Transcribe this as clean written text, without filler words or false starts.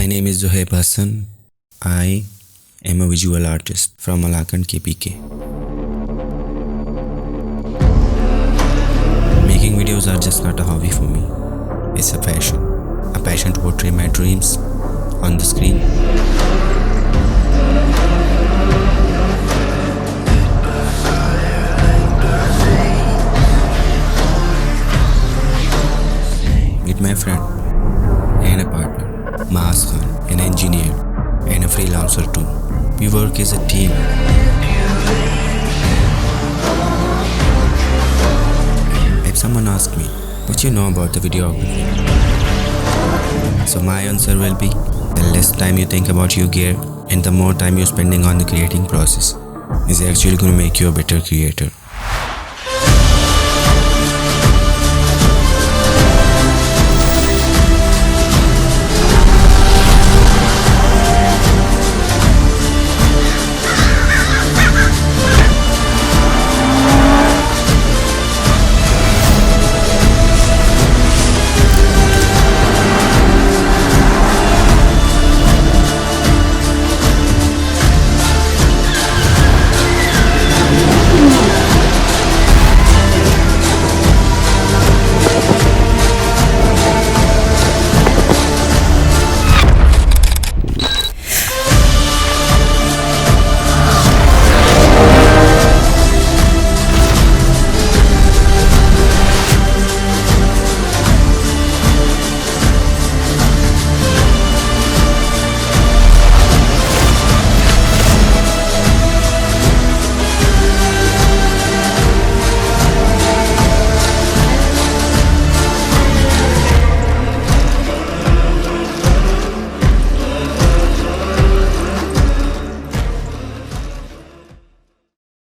name is Zohaib Hassan. I am a visual artist from Maazkhancom, KPK. Making videos are just not a hobby for me. It's a passion to portray my dreams on the screen. With my friend and a partner, Maazkhancom, an engineer and a freelancer too. We work as a team. If someone asks me, what you know about the videography? So my answer will be, the less time you think about your gear and the more time you're spending on the creating process is actually going to make you a better creator.